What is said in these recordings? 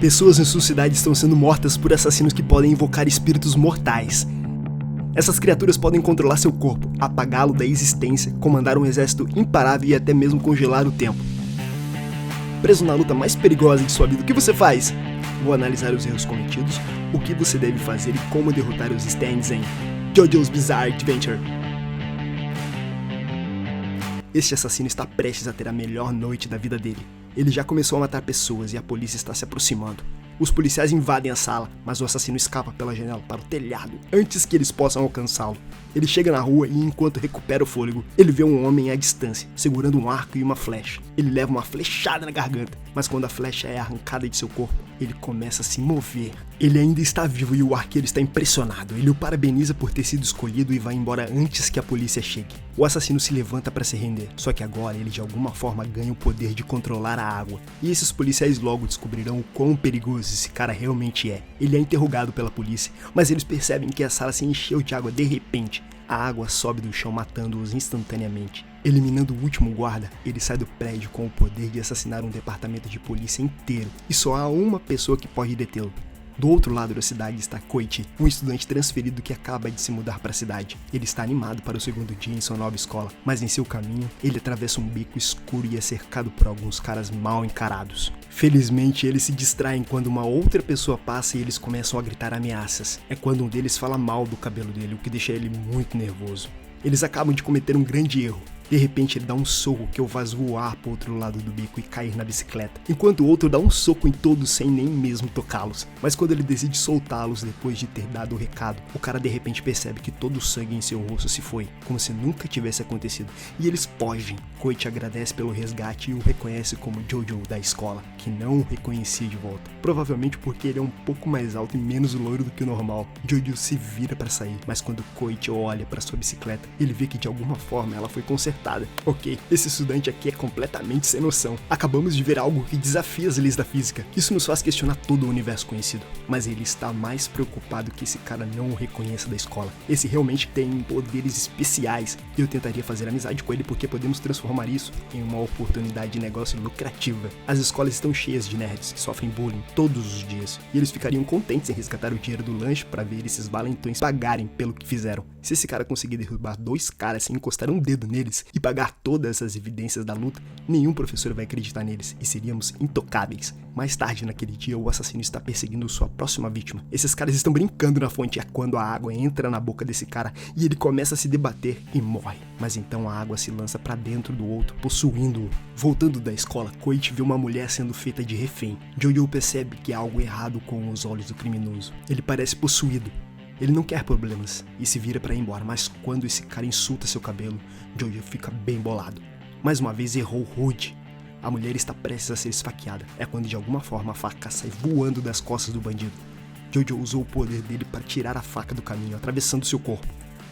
Pessoas em sua cidade estão sendo mortas por assassinos que podem invocar espíritos mortais. Essas criaturas podem controlar seu corpo, apagá-lo da existência, comandar um exército imparável e até mesmo congelar o tempo. Preso na luta mais perigosa de sua vida, o que você faz? Vou analisar os erros cometidos, o que você deve fazer e como derrotar os stands em JoJo's Bizarre Adventure. Este assassino está prestes a ter a melhor noite da vida dele. Ele já começou a matar pessoas e a polícia está se aproximando. Os policiais invadem a sala, mas o assassino escapa pela janela para o telhado antes que eles possam alcançá-lo. Ele chega na rua e, enquanto recupera o fôlego, ele vê um homem à distância, segurando um arco e uma flecha. Ele leva uma flechada na garganta, mas quando a flecha é arrancada de seu corpo, ele começa a se mover. Ele ainda está vivo e o arqueiro está impressionado. Ele o parabeniza por ter sido escolhido e vai embora antes que a polícia chegue. O assassino se levanta para se render, só que agora ele de alguma forma ganha o poder de controlar a água. E esses policiais logo descobrirão o quão perigoso esse cara realmente é. Ele é interrogado pela polícia, mas eles percebem que a sala se encheu de água de repente. A água sobe do chão matando-os instantaneamente. Eliminando o último guarda, ele sai do prédio com o poder de assassinar um departamento de polícia inteiro. E só há uma pessoa que pode detê-lo. Do outro lado da cidade está Koichi, um estudante transferido que acaba de se mudar para a cidade. Ele está animado para o segundo dia em sua nova escola, mas em seu caminho, ele atravessa um beco escuro e é cercado por alguns caras mal encarados. Felizmente, eles se distraem quando uma outra pessoa passa e eles começam a gritar ameaças. É quando um deles fala mal do cabelo dele, o que deixa ele muito nervoso. Eles acabam de cometer um grande erro. De repente ele dá um soco que o faz voar para o outro lado do beco e cair na bicicleta, enquanto o outro dá um soco em todos sem nem mesmo tocá-los. Mas quando ele decide soltá-los depois de ter dado o recado, o cara de repente percebe que todo o sangue em seu rosto se foi, como se nunca tivesse acontecido, e eles fogem. Koichi agradece pelo resgate e o reconhece como Jojo da escola, que não o reconhecia de volta, provavelmente porque ele é um pouco mais alto e menos loiro do que o normal. Jojo se vira para sair, mas quando Koichi olha para sua bicicleta, ele vê que de alguma forma ela foi consertada. Ok, esse estudante aqui é completamente sem noção. Acabamos de ver algo que desafia as leis da física. Isso nos faz questionar todo o universo conhecido. Mas ele está mais preocupado que esse cara não o reconheça da escola. Esse realmente tem poderes especiais. E eu tentaria fazer amizade com ele porque podemos transformar isso em uma oportunidade de negócio lucrativa. As escolas estão cheias de nerds que sofrem bullying todos os dias. E eles ficariam contentes em resgatar o dinheiro do lanche para ver esses valentões pagarem pelo que fizeram. Se esse cara conseguir derrubar 2 caras sem encostar um dedo neles e pagar todas as evidências da luta, nenhum professor vai acreditar neles e seríamos intocáveis. Mais tarde naquele dia, o assassino está perseguindo sua próxima vítima. Esses caras estão brincando na fonte, é quando a água entra na boca desse cara e ele começa a se debater e morre. Mas então a água se lança para dentro do outro, possuindo-o. Voltando da escola, Koichi vê uma mulher sendo feita de refém. Jojo percebe que há algo errado com os olhos do criminoso. Ele parece possuído. Ele não quer problemas e se vira para ir embora, mas quando esse cara insulta seu cabelo, Jojo fica bem bolado. Mais uma vez errou rude. A mulher está prestes a ser esfaqueada. É quando de alguma forma a faca sai voando das costas do bandido. Jojo usou o poder dele para tirar a faca do caminho, atravessando seu corpo.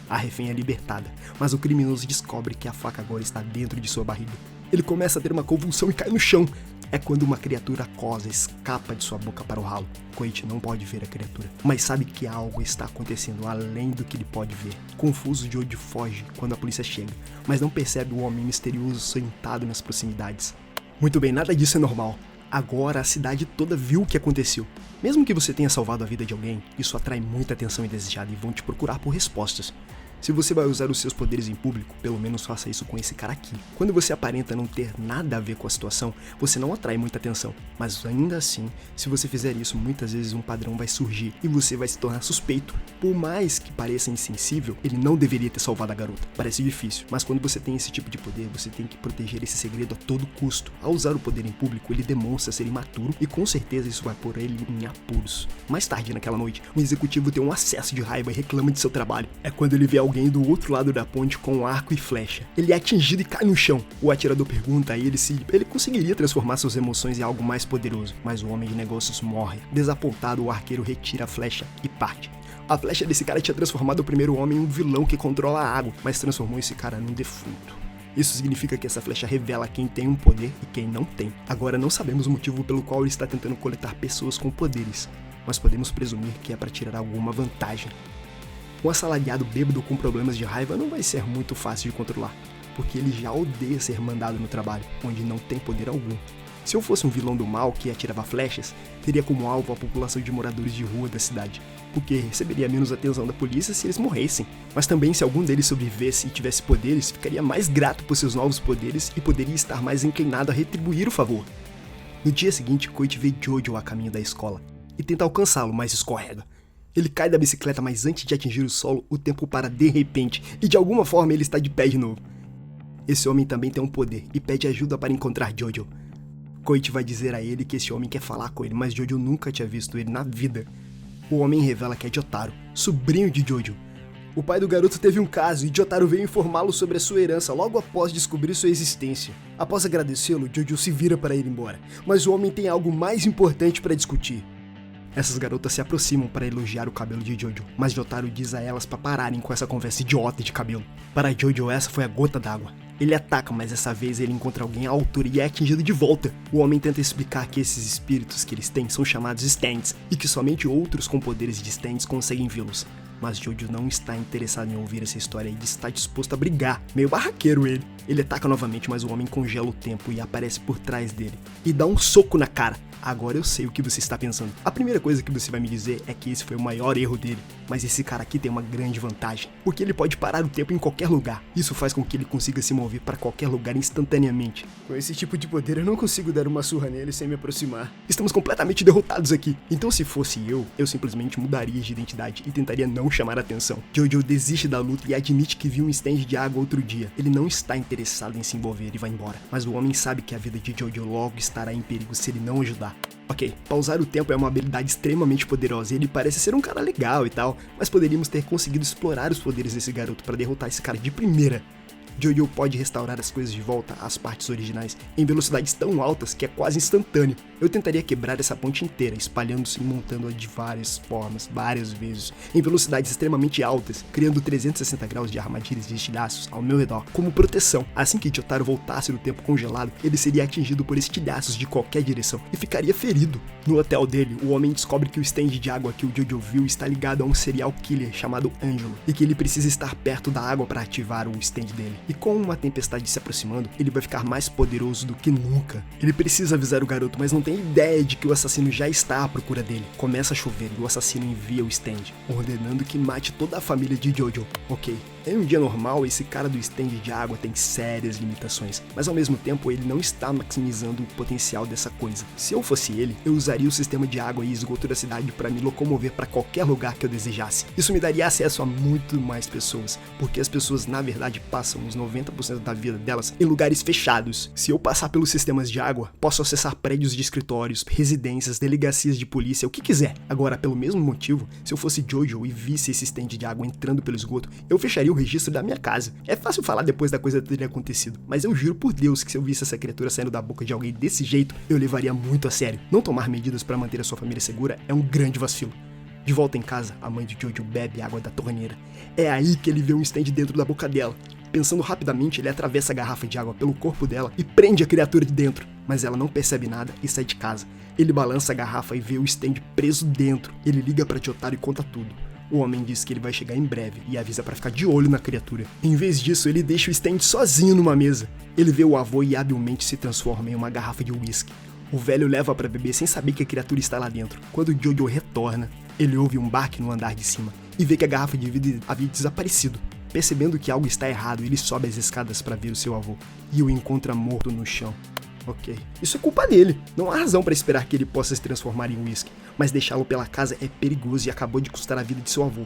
A refém é libertada, mas o criminoso descobre que a faca agora está dentro de sua barriga. Ele começa a ter uma convulsão e cai no chão. É quando uma criatura aquosa escapa de sua boca para o ralo. Koichi não pode ver a criatura, mas sabe que algo está acontecendo além do que ele pode ver. Confuso, Jojo foge quando a polícia chega, mas não percebe o homem misterioso sentado nas proximidades. Muito bem, nada disso é normal. Agora a cidade toda viu o que aconteceu. Mesmo que você tenha salvado a vida de alguém, isso atrai muita atenção indesejada e vão te procurar por respostas. Se você vai usar os seus poderes em público, pelo menos faça isso com esse cara aqui. Quando você aparenta não ter nada a ver com a situação, você não atrai muita atenção. Mas ainda assim, se você fizer isso, muitas vezes um padrão vai surgir e você vai se tornar suspeito. Por mais que pareça insensível, ele não deveria ter salvado a garota. Parece difícil, mas quando você tem esse tipo de poder, você tem que proteger esse segredo a todo custo. Ao usar o poder em público, ele demonstra ser imaturo e com certeza isso vai pôr ele em apuros. Mais tarde naquela noite, o executivo tem um acesso de raiva e reclama de seu trabalho. É quando ele vê alguém do outro lado da ponte com um arco e flecha. Ele é atingido e cai no chão. O atirador pergunta a ele se ele conseguiria transformar suas emoções em algo mais poderoso, mas o homem de negócios morre. Desapontado, o arqueiro retira a flecha e parte. A flecha desse cara tinha transformado o primeiro homem em um vilão que controla a água, mas transformou esse cara num defunto. Isso significa que essa flecha revela quem tem um poder e quem não tem. Agora não sabemos o motivo pelo qual ele está tentando coletar pessoas com poderes, mas podemos presumir que é para tirar alguma vantagem. Um assalariado bêbado com problemas de raiva não vai ser muito fácil de controlar, porque ele já odeia ser mandado no trabalho, onde não tem poder algum. Se eu fosse um vilão do mal que atirava flechas, teria como alvo a população de moradores de rua da cidade, porque receberia menos atenção da polícia se eles morressem. Mas também, se algum deles sobrevivesse e tivesse poderes, ficaria mais grato por seus novos poderes e poderia estar mais inclinado a retribuir o favor. No dia seguinte, Koichi vê Jojo a caminho da escola e tenta alcançá-lo, mas escorrega. Ele cai da bicicleta, mas antes de atingir o solo, o tempo para de repente e de alguma forma ele está de pé de novo. Esse homem também tem um poder e pede ajuda para encontrar Jojo. Koichi vai dizer a ele que esse homem quer falar com ele, mas Jojo nunca tinha visto ele na vida. O homem revela que é Jotaro, sobrinho de Jojo. O pai do garoto teve um caso e Jotaro veio informá-lo sobre a sua herança logo após descobrir sua existência. Após agradecê-lo, Jojo se vira para ir embora, mas o homem tem algo mais importante para discutir. Essas garotas se aproximam para elogiar o cabelo de Jojo, mas Jotaro diz a elas para pararem com essa conversa idiota de cabelo. Para Jojo, essa foi a gota d'água. Ele ataca, mas dessa vez ele encontra alguém à altura e é atingido de volta. O homem tenta explicar que esses espíritos que eles têm são chamados stands e que somente outros com poderes de stands conseguem vê-los. Mas Jojo não está interessado em ouvir essa história e está disposto a brigar. Meio barraqueiro ele. Ele ataca novamente, mas o homem congela o tempo e aparece por trás dele e dá um soco na cara. Agora eu sei o que você está pensando. A primeira coisa que você vai me dizer é que esse foi o maior erro dele. Mas esse cara aqui tem uma grande vantagem, porque ele pode parar o tempo em qualquer lugar. Isso faz com que ele consiga se mover para qualquer lugar instantaneamente. Com esse tipo de poder eu não consigo dar uma surra nele sem me aproximar. Estamos completamente derrotados aqui. Então se fosse eu simplesmente mudaria de identidade e tentaria não chamar a atenção. Jojo desiste da luta e admite que viu um stand de água outro dia. Ele não está interessado em se envolver e vai embora. Mas o homem sabe que a vida de Jojo logo estará em perigo se ele não ajudar. Ok, pausar o tempo é uma habilidade extremamente poderosa e ele parece ser um cara legal e tal, mas poderíamos ter conseguido explorar os poderes desse garoto para derrotar esse cara de primeira. Jojo pode restaurar as coisas de volta às partes originais em velocidades tão altas que é quase instantâneo. Eu tentaria quebrar essa ponte inteira, espalhando-se e montando-a de várias formas, várias vezes, em velocidades extremamente altas, criando 360 graus de armadilhas de estilhaços ao meu redor, como proteção. Assim que Jotaro voltasse do tempo congelado, ele seria atingido por estilhaços de qualquer direção e ficaria ferido. No hotel dele, o homem descobre que o stand de água que o Jojo viu está ligado a um serial killer chamado Angelo, e que ele precisa estar perto da água para ativar o stand dele. E com uma tempestade se aproximando, ele vai ficar mais poderoso do que nunca. Ele precisa avisar o garoto, mas não tem ideia de que o assassino já está à procura dele. Começa a chover e o assassino envia o stand, ordenando que mate toda a família de Jojo. Ok. Em um dia normal, esse cara do stand de água tem sérias limitações, mas ao mesmo tempo ele não está maximizando o potencial dessa coisa. Se eu fosse ele, eu usaria o sistema de água e esgoto da cidade para me locomover para qualquer lugar que eu desejasse. Isso me daria acesso a muito mais pessoas, porque as pessoas na verdade passam os 90% da vida delas em lugares fechados. Se eu passar pelos sistemas de água, posso acessar prédios de escritórios, residências, delegacias de polícia, o que quiser. Agora, pelo mesmo motivo, se eu fosse Jojo e visse esse stand de água entrando pelo esgoto, eu fecharia o registro da minha casa. É fácil falar depois da coisa ter acontecido, mas eu juro por Deus que se eu visse essa criatura saindo da boca de alguém desse jeito, eu levaria muito a sério. Não tomar medidas para manter a sua família segura é um grande vacilo. De volta em casa, a mãe de Jojo bebe água da torneira. É aí que ele vê um stand dentro da boca dela. Pensando rapidamente, ele atravessa a garrafa de água pelo corpo dela e prende a criatura de dentro, mas ela não percebe nada e sai de casa. Ele balança a garrafa e vê o stand preso dentro. Ele liga para Jotaro e conta tudo. O homem diz que ele vai chegar em breve e avisa para ficar de olho na criatura. Em vez disso, ele deixa o stand sozinho numa mesa. Ele vê o avô e habilmente se transforma em uma garrafa de uísque. O velho leva para beber sem saber que a criatura está lá dentro. Quando Jojo retorna, ele ouve um barque no andar de cima e vê que a garrafa de vidro havia desaparecido. Percebendo que algo está errado, ele sobe as escadas para ver o seu avô e o encontra morto no chão. Ok, isso é culpa dele. Não há razão para esperar que ele possa se transformar em uísque, mas deixá-lo pela casa é perigoso e acabou de custar a vida de seu avô.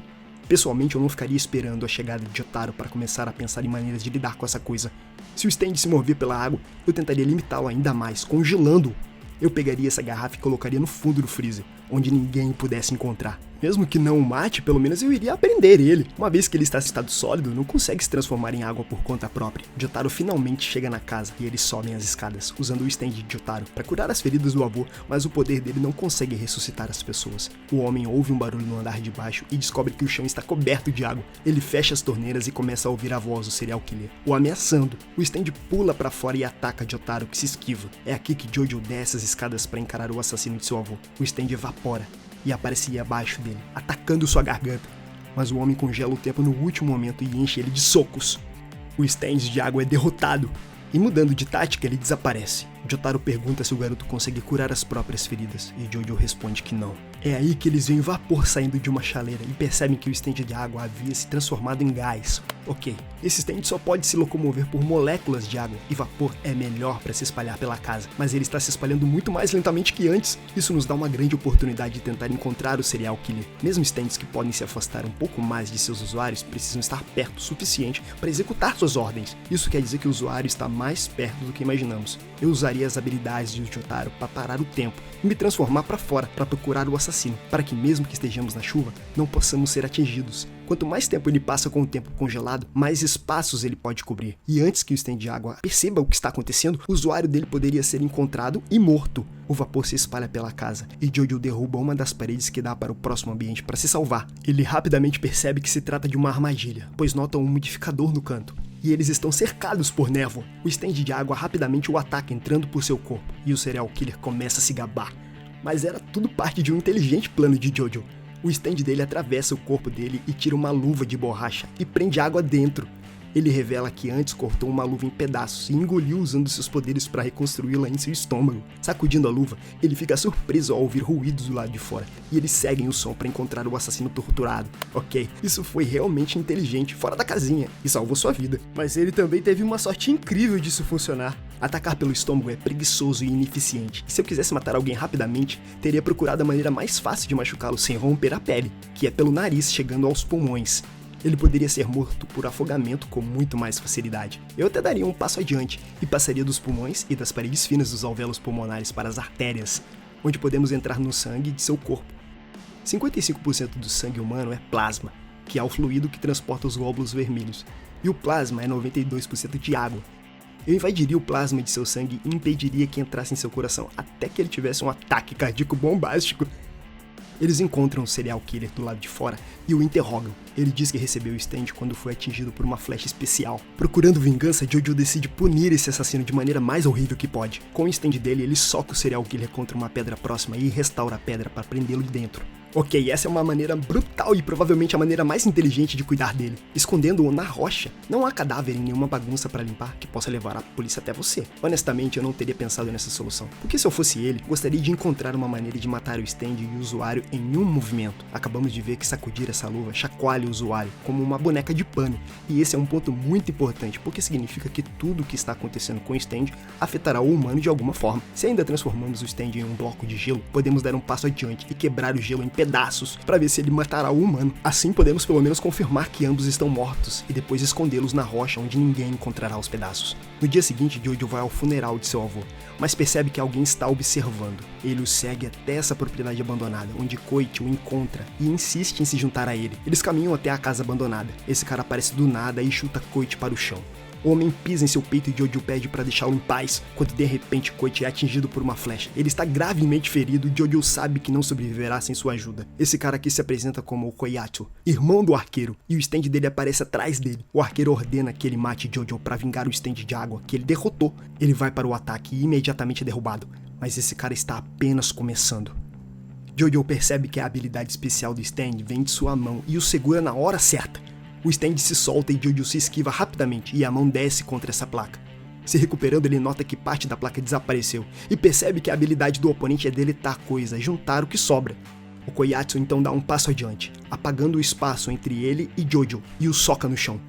Pessoalmente, eu não ficaria esperando a chegada de Jotaro para começar a pensar em maneiras de lidar com essa coisa. Se o stand se mover pela água, eu tentaria limitá-lo ainda mais, congelando-o. Eu pegaria essa garrafa e colocaria no fundo do freezer, onde ninguém pudesse encontrar. Mesmo que não o mate, pelo menos eu iria prender ele. Uma vez que ele está em estado sólido, não consegue se transformar em água por conta própria. Jotaro finalmente chega na casa e eles sobem as escadas, usando o stand de Jotaro para curar as feridas do avô, mas o poder dele não consegue ressuscitar as pessoas. O homem ouve um barulho no andar de baixo e descobre que o chão está coberto de água. Ele fecha as torneiras e começa a ouvir a voz do serial killer, o ameaçando. O stand pula para fora e ataca Jotaro, que se esquiva. É aqui que Jojo desce as escadas para encarar o assassino de seu avô. O stand evapora e aparecia abaixo dele, atacando sua garganta. Mas o homem congela o tempo no último momento e enche ele de socos. O stand de água é derrotado. E mudando de tática, ele desaparece. Jotaro pergunta se o garoto consegue curar as próprias feridas, e Jojo responde que não. É aí que eles veem vapor saindo de uma chaleira e percebem que o stand de água havia se transformado em gás. Ok, esse stand só pode se locomover por moléculas de água, e vapor é melhor para se espalhar pela casa, mas ele está se espalhando muito mais lentamente que antes. Isso nos dá uma grande oportunidade de tentar encontrar o serial killer. Mesmo stands que podem se afastar um pouco mais de seus usuários precisam estar perto o suficiente para executar suas ordens. Isso quer dizer que o usuário está mais perto do que imaginamos. Eu usaria as habilidades de Jotaro para parar o tempo e me transformar para fora para procurar o assassino, para que mesmo que estejamos na chuva, não possamos ser atingidos. Quanto mais tempo ele passa com o tempo congelado, mais espaços ele pode cobrir. E antes que o stand de água perceba o que está acontecendo, o usuário dele poderia ser encontrado e morto. O vapor se espalha pela casa e Jojo derruba uma das paredes que dá para o próximo ambiente para se salvar. Ele rapidamente percebe que se trata de uma armadilha, pois nota um umidificador no canto. E eles estão cercados por névoa. O stand de água rapidamente o ataca entrando por seu corpo, e o serial killer começa a se gabar. Mas era tudo parte de um inteligente plano de Jojo. O stand dele atravessa o corpo dele e tira uma luva de borracha e prende água dentro. Ele revela que antes cortou uma luva em pedaços e engoliu usando seus poderes para reconstruí-la em seu estômago. Sacudindo a luva, ele fica surpreso ao ouvir ruídos do lado de fora, e eles seguem o som para encontrar o assassino torturado. Ok, isso foi realmente inteligente, fora da casinha, e salvou sua vida. Mas ele também teve uma sorte incrível disso funcionar. Atacar pelo estômago é preguiçoso e ineficiente, e se eu quisesse matar alguém rapidamente, teria procurado a maneira mais fácil de machucá-lo sem romper a pele, que é pelo nariz chegando aos pulmões. Ele poderia ser morto por afogamento com muito mais facilidade. Eu até daria um passo adiante e passaria dos pulmões e das paredes finas dos alvéolos pulmonares para as artérias, onde podemos entrar no sangue de seu corpo. 55% do sangue humano é plasma, que é o fluido que transporta os glóbulos vermelhos, e o plasma é 92% de água. Eu invadiria o plasma de seu sangue e impediria que entrasse em seu coração até que ele tivesse um ataque cardíaco bombástico. Eles encontram o serial killer do lado de fora e o interrogam. Ele diz que recebeu o stand quando foi atingido por uma flecha especial. Procurando vingança, Jojo decide punir esse assassino de maneira mais horrível que pode. Com o stand dele, ele soca o serial killer contra uma pedra próxima e restaura a pedra para prendê-lo de dentro. Ok, essa é uma maneira brutal e provavelmente a maneira mais inteligente de cuidar dele. Escondendo-o na rocha. Não há cadáver em nenhuma bagunça para limpar que possa levar a polícia até você. Honestamente, eu não teria pensado nessa solução. Porque se eu fosse ele, gostaria de encontrar uma maneira de matar o stand e o usuário em um movimento. Acabamos de ver que sacudir essa luva chacoalha o usuário como uma boneca de pano. E esse é um ponto muito importante, porque significa que tudo o que está acontecendo com o stand afetará o humano de alguma forma. Se ainda transformamos o stand em um bloco de gelo, podemos dar um passo adiante e quebrar o gelo em pedaços para ver se ele matará o humano. Assim podemos pelo menos confirmar que ambos estão mortos e depois escondê-los na rocha onde ninguém encontrará os pedaços. No dia seguinte, Jojo vai ao funeral de seu avô, mas percebe que alguém está observando. Ele o segue até essa propriedade abandonada, onde Koichi o encontra e insiste em se juntar a ele. Eles caminham até a casa abandonada. Esse cara aparece do nada e chuta Koichi para o chão. O homem pisa em seu peito e Jojo pede para deixá-lo em paz, quando de repente Koichi é atingido por uma flecha. Ele está gravemente ferido e Jojo sabe que não sobreviverá sem sua ajuda. Esse cara aqui se apresenta como o Koyatsu, irmão do arqueiro, e o stand dele aparece atrás dele. O arqueiro ordena que ele mate Jojo para vingar o stand de água que ele derrotou. Ele vai para o ataque e imediatamente é derrubado, mas esse cara está apenas começando. Jojo percebe que a habilidade especial do stand vem de sua mão e o segura na hora certa. O stand se solta e Jojo se esquiva rapidamente e a mão desce contra essa placa. Se recuperando, ele nota que parte da placa desapareceu e percebe que a habilidade do oponente é deletar coisa, juntar o que sobra. O Koyatsu então dá um passo adiante, apagando o espaço entre ele e Jojo e o soca no chão.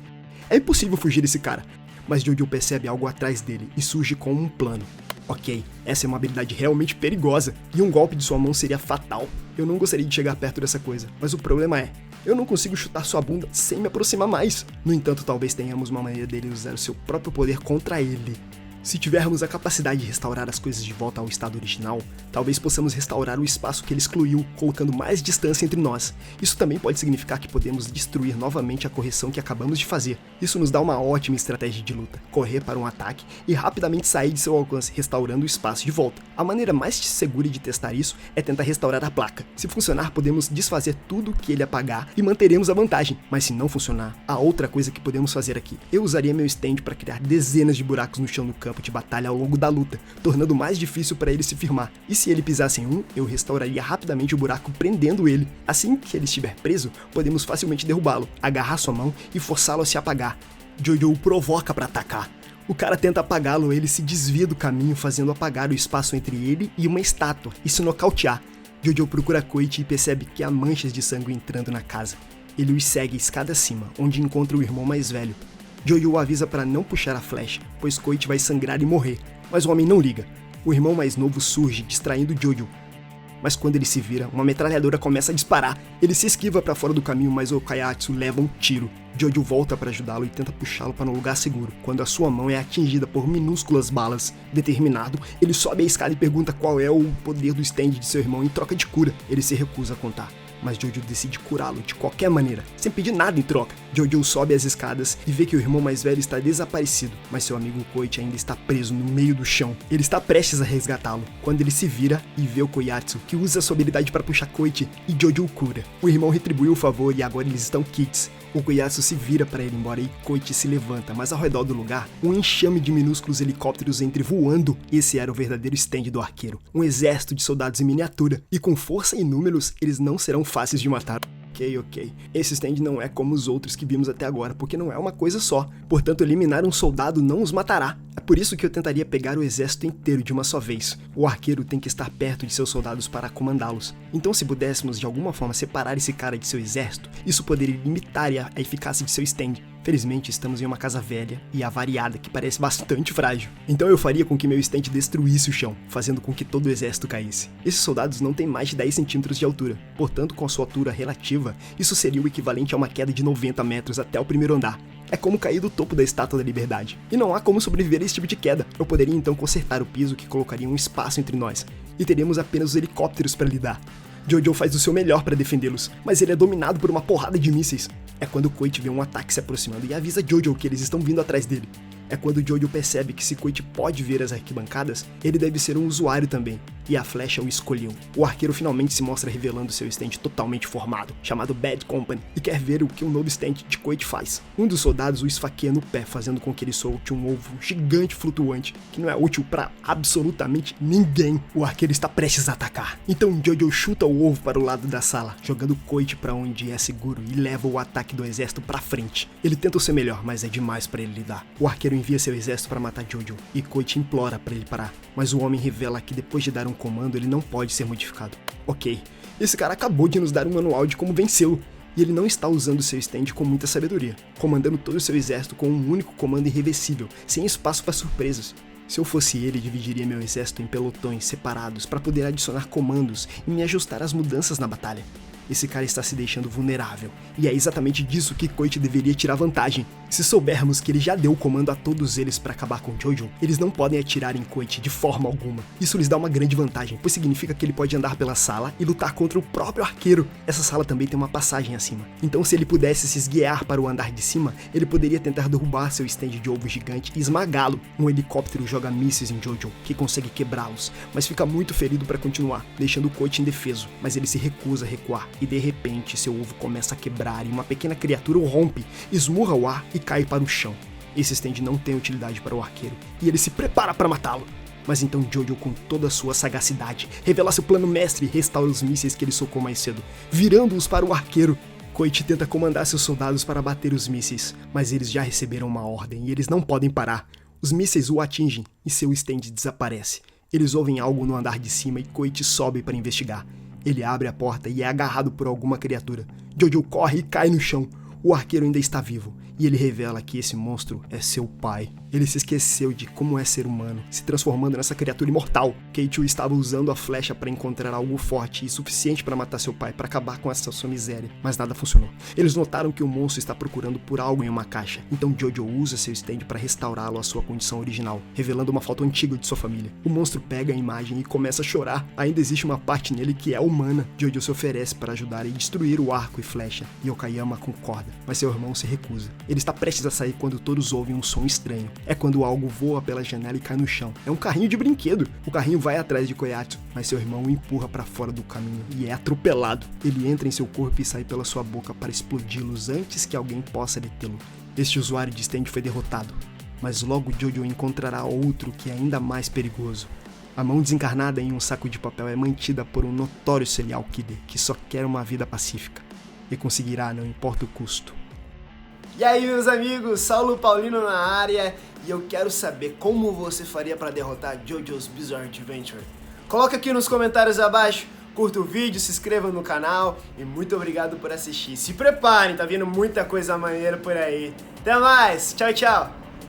É impossível fugir desse cara, mas Jojo percebe algo atrás dele e surge com um plano. Ok, essa é uma habilidade realmente perigosa e um golpe de sua mão seria fatal. Eu não gostaria de chegar perto dessa coisa, mas o problema é, eu não consigo chutar sua bunda sem me aproximar mais. No entanto, talvez tenhamos uma maneira dele usar o seu próprio poder contra ele. Se tivermos a capacidade de restaurar as coisas de volta ao estado original, talvez possamos restaurar o espaço que ele excluiu, colocando mais distância entre nós. Isso também pode significar que podemos destruir novamente a correção que acabamos de fazer. Isso nos dá uma ótima estratégia de luta, correr para um ataque e rapidamente sair de seu alcance, restaurando o espaço de volta. A maneira mais segura de testar isso é tentar restaurar a placa. Se funcionar, podemos desfazer tudo que ele apagar e manteremos a vantagem. Mas se não funcionar, há outra coisa que podemos fazer aqui. Eu usaria meu stand para criar dezenas de buracos no chão do campo de batalha ao longo da luta, tornando mais difícil para ele se firmar. E se ele pisasse em um, eu restauraria rapidamente o buraco prendendo ele. Assim que ele estiver preso, podemos facilmente derrubá-lo, agarrar sua mão e forçá-lo a se apagar. Jojo o provoca para atacar. O cara tenta apagá-lo, ele se desvia do caminho, fazendo apagar o espaço entre ele e uma estátua e se nocautear. Jojo procura Koichi e percebe que há manchas de sangue entrando na casa. Ele os segue escada acima, onde encontra o irmão mais velho. Jojo o avisa para não puxar a flecha, pois Koichi vai sangrar e morrer, mas o homem não liga. O irmão mais novo surge, distraindo Jojo. Mas quando ele se vira, uma metralhadora começa a disparar. Ele se esquiva para fora do caminho, mas o Kayatsu leva um tiro. Jojo volta para ajudá-lo e tenta puxá-lo para um lugar seguro, quando a sua mão é atingida por minúsculas balas. Determinado, ele sobe a escada e pergunta qual é o poder do stand de seu irmão em troca de cura. Ele se recusa a contar, mas Jojo decide curá-lo de qualquer maneira, sem pedir nada em troca. Jojo sobe as escadas e vê que o irmão mais velho está desaparecido, mas seu amigo Koichi ainda está preso no meio do chão. Ele está prestes a resgatá-lo, quando ele se vira e vê o Koyatsu, que usa sua habilidade para puxar Koichi, e Jojo o cura. O irmão retribuiu o favor e agora eles estão quites. O Koyatsu se vira para ele embora e Koichi se levanta, mas ao redor do lugar, um enxame de minúsculos helicópteros entra voando. Esse era o verdadeiro stand do arqueiro, um exército de soldados em miniatura, e com força e números, eles não serão fáceis de matar. Ok. Esse stand não é como os outros que vimos até agora, porque não é uma coisa só. Portanto, eliminar um soldado não os matará. É por isso que eu tentaria pegar o exército inteiro de uma só vez. O arqueiro tem que estar perto de seus soldados para comandá-los. Então, se pudéssemos de alguma forma separar esse cara de seu exército, isso poderia limitar a eficácia de seu stand. Felizmente, estamos em uma casa velha e avariada que parece bastante frágil. Então eu faria com que meu stand destruísse o chão, fazendo com que todo o exército caísse. Esses soldados não têm mais de 10 centímetros de altura, portanto, com a sua altura relativa, isso seria o equivalente a uma queda de 90 metros até o primeiro andar. É como cair do topo da Estátua da Liberdade. E não há como sobreviver a esse tipo de queda. Eu poderia então consertar o piso que colocaria um espaço entre nós, e teríamos apenas os helicópteros para lidar. Jojo faz o seu melhor para defendê-los, mas ele é dominado por uma porrada de mísseis. É quando Koichi vê um ataque se aproximando e avisa Jojo que eles estão vindo atrás dele. É quando Jojo percebe que se Koichi pode ver as arquibancadas, ele deve ser um usuário também, e a flecha o escolheu. O arqueiro finalmente se mostra revelando seu stand totalmente formado, chamado Bad Company, e quer ver o que um novo stand de Koichi faz. Um dos soldados o esfaqueia no pé, fazendo com que ele solte um ovo gigante flutuante, que não é útil para absolutamente ninguém. O arqueiro está prestes a atacar. Então Jojo chuta o ovo para o lado da sala, jogando Koichi para onde é seguro e leva o ataque do exército para frente. Ele tenta o seu melhor, mas é demais para ele lidar. O arqueiro envia seu exército para matar Jojo, e Koichi implora para ele parar, mas o homem revela que depois de dar um comando ele não pode ser modificado. Ok, esse cara acabou de nos dar um manual de como vencê-lo, e ele não está usando seu stand com muita sabedoria, comandando todo o seu exército com um único comando irreversível, sem espaço para surpresas. Se eu fosse ele, dividiria meu exército em pelotões separados para poder adicionar comandos e me ajustar às mudanças na batalha. Esse cara está se deixando vulnerável, e é exatamente disso que Koichi deveria tirar vantagem. Se soubermos que ele já deu o comando a todos eles para acabar com Jojo, eles não podem atirar em Koichi de forma alguma. Isso lhes dá uma grande vantagem, pois significa que ele pode andar pela sala e lutar contra o próprio arqueiro. Essa sala também tem uma passagem acima, então se ele pudesse se esguiar para o andar de cima, ele poderia tentar derrubar seu stand de ovo gigante e esmagá-lo. Um helicóptero joga mísseis em Jojo, que consegue quebrá-los, mas fica muito ferido para continuar, deixando Koichi indefeso, mas ele se recusa a recuar. E de repente seu ovo começa a quebrar e uma pequena criatura o rompe, esmurra o ar e cai para o chão. Esse stand não tem utilidade para o arqueiro, e ele se prepara para matá-lo. Mas então Jojo, com toda a sua sagacidade, revela seu plano mestre e restaura os mísseis que ele socou mais cedo, virando-os para o arqueiro. Koichi tenta comandar seus soldados para bater os mísseis, mas eles já receberam uma ordem e eles não podem parar. Os mísseis o atingem e seu stand desaparece. Eles ouvem algo no andar de cima e Koichi sobe para investigar. Ele abre a porta e é agarrado por alguma criatura. Jojo corre e cai no chão. O arqueiro ainda está vivo, e ele revela que esse monstro é seu pai. Ele se esqueceu de como é ser humano, se transformando nessa criatura imortal. Keiichi estava usando a flecha para encontrar algo forte e suficiente para matar seu pai, para acabar com essa sua miséria, mas nada funcionou. Eles notaram que o monstro está procurando por algo em uma caixa, então Jojo usa seu stand para restaurá-lo à sua condição original, revelando uma foto antiga de sua família. O monstro pega a imagem e começa a chorar. Ainda existe uma parte nele que é humana. Jojo se oferece para ajudar e destruir o arco e flecha, e Okayama concorda, mas seu irmão se recusa. Ele está prestes a sair quando todos ouvem um som estranho. É quando algo voa pela janela e cai no chão. É um carrinho de brinquedo. O carrinho vai atrás de Koyatsu, mas seu irmão o empurra para fora do caminho e é atropelado. Ele entra em seu corpo e sai pela sua boca para explodi-los antes que alguém possa detê-lo. Este usuário de stand foi derrotado, mas logo Jojo encontrará outro que é ainda mais perigoso. A mão desencarnada em um saco de papel é mantida por um notório serial killer que só quer uma vida pacífica e conseguirá, não importa o custo. E aí, meus amigos, Saulo Paulino na área, e eu quero saber como você faria para derrotar JoJo's Bizarre Adventure. Coloca aqui nos comentários abaixo, curta o vídeo, se inscreva no canal e muito obrigado por assistir. Se preparem, tá vindo muita coisa maneira por aí. Até mais, tchau, tchau!